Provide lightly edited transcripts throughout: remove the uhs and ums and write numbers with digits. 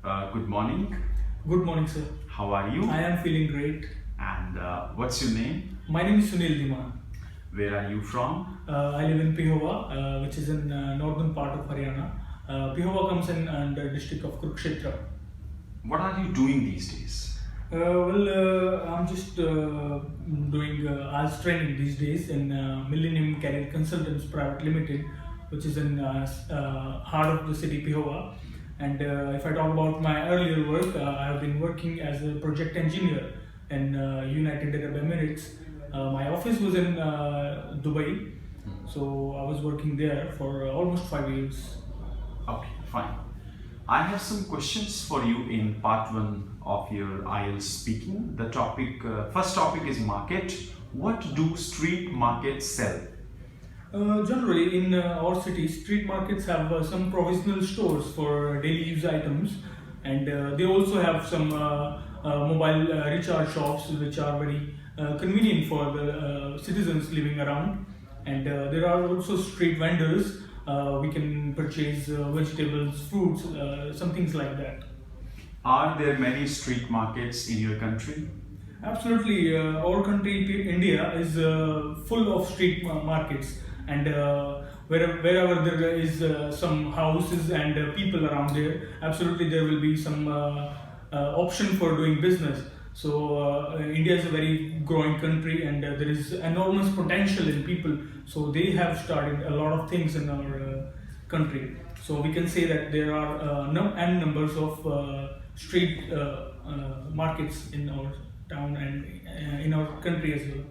Good morning. Good morning, sir. How are you? I am feeling great. And what's your name? My name is Sunil, Dhiman. Where are you from? I live in Pehowa, which is in northern part of Haryana. Pehowa comes in the district of Kurukshetra. What are you doing these days? I'm just doing IELTS training these days in Millennium Career Consultants Private Limited, which is in heart of the city Pehowa. And if I talk about my earlier work, I have been working as a project engineer in United Arab Emirates. My office was in Dubai, so I was working there for almost 5 years. Okay, fine. I have some questions for you in part 1 of your IELTS speaking. The topic, first topic is market. What do street markets sell? Generally, in our city, street markets have some provisional stores for daily use items, and they also have some mobile recharge shops which are very convenient for the citizens living around. And there are also street vendors. We can purchase vegetables, fruits, some things like that. Are there many street markets in your country? Absolutely. Our country, India, is full of street markets. And wherever there is some houses and people around there, absolutely there will be some option for doing business. So India is a very growing country, and there is enormous potential in people. So they have started a lot of things in our country. So we can say that there are n numbers of street markets in our town and in our country as well.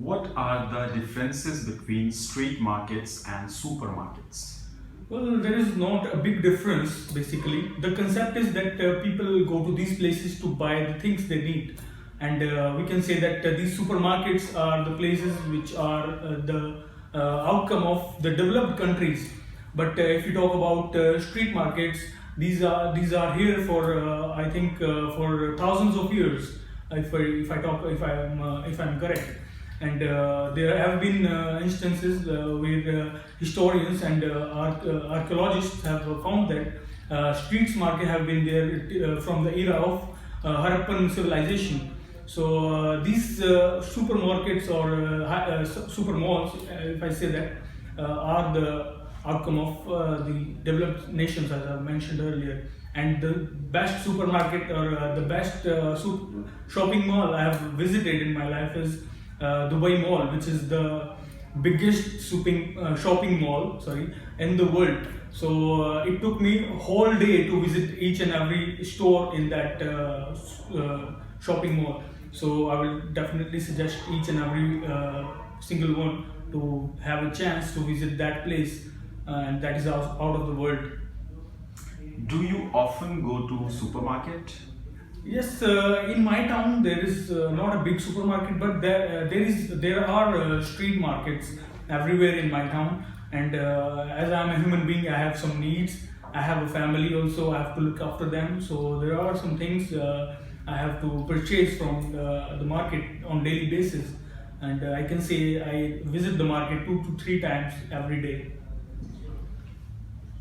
What are the differences between street markets and supermarkets? Well, there is not a big difference basically. The concept is that people go to these places to buy the things they need. And we can say that these supermarkets are the places which are the outcome of the developed countries. But if you talk about street markets, these are here for I think for thousands of years. If I'm correct. And there have been instances where historians and archaeologists have found that street market have been there from the era of Harappan civilization. So these supermarkets or super malls, if I say that, are the outcome of the developed nations, as I mentioned earlier. And the best supermarket or the best shopping mall I have visited in my life is Dubai Mall, which is the biggest shopping mall in the world. So it took me a whole day to visit each and every store in that shopping mall. So I will definitely suggest each and every single one to have a chance to visit that place, and that is out of the world. Do you often go to supermarket? Yes, in my town there is not a big supermarket, but there are street markets everywhere in my town. And as I am a human being, I have some needs. I have a family also. I have to look after them. So there are some things I have to purchase from the market on daily basis. And I can say I visit the market 2 to 3 times every day.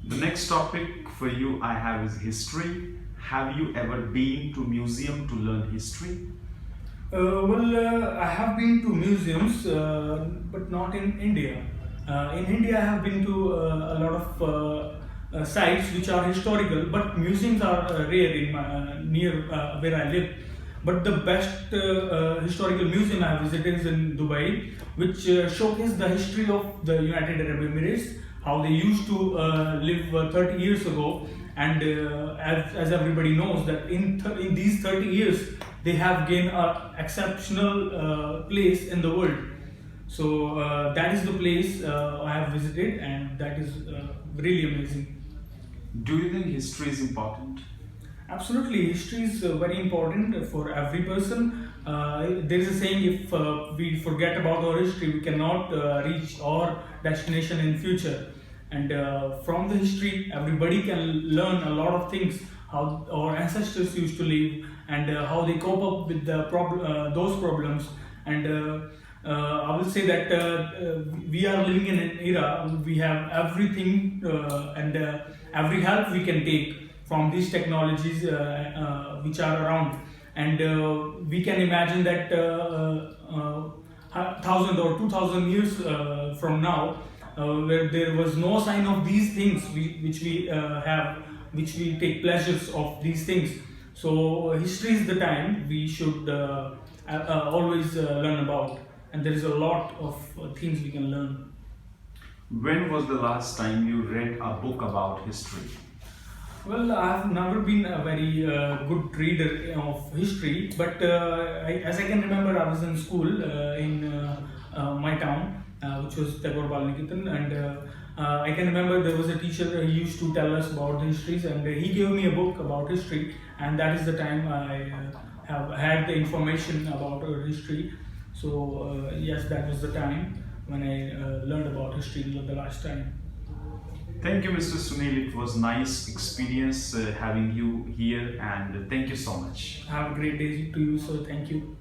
The next topic for you I have is history. Have you ever been to museum to learn history? I have been to museums, but not in India. In India, I have been to a lot of sites which are historical, but museums are rare in near where I live. But the best historical museum I have visited is in Dubai, which showcases the history of the United Arab Emirates, how they used to live 30 years ago. And as everybody knows that in these 30 years, they have gained an exceptional place in the world. So that is the place I have visited, and that is really amazing. Do you think history is important? Absolutely, history is very important for every person. There is a saying, if we forget about our history, we cannot reach our destination in future. And from the history, everybody can learn a lot of things, how our ancestors used to live, and how they cope up with those problems. And I will say that we are living in an era, we have everything and every help we can take from these technologies which are around, and we can imagine that 1,000 or 2,000 years from now, where there was no sign of these things which we have, which we take pleasures of these things. So history is the time we should always learn about, and there is a lot of things we can learn. When was the last time you read a book about history? Well, I've never been a very good reader of history, but as I can remember, I was in school in my town, which was Pehowa, and I can remember there was a teacher. He used to tell us about the histories, and he gave me a book about history, and that is the time I have had the information about history. So yes, that was the time when I learned about history the last time. Thank you, Mr. Sunil. It was nice experience having you here, and thank you so much. Have a great day to you, sir. Thank you.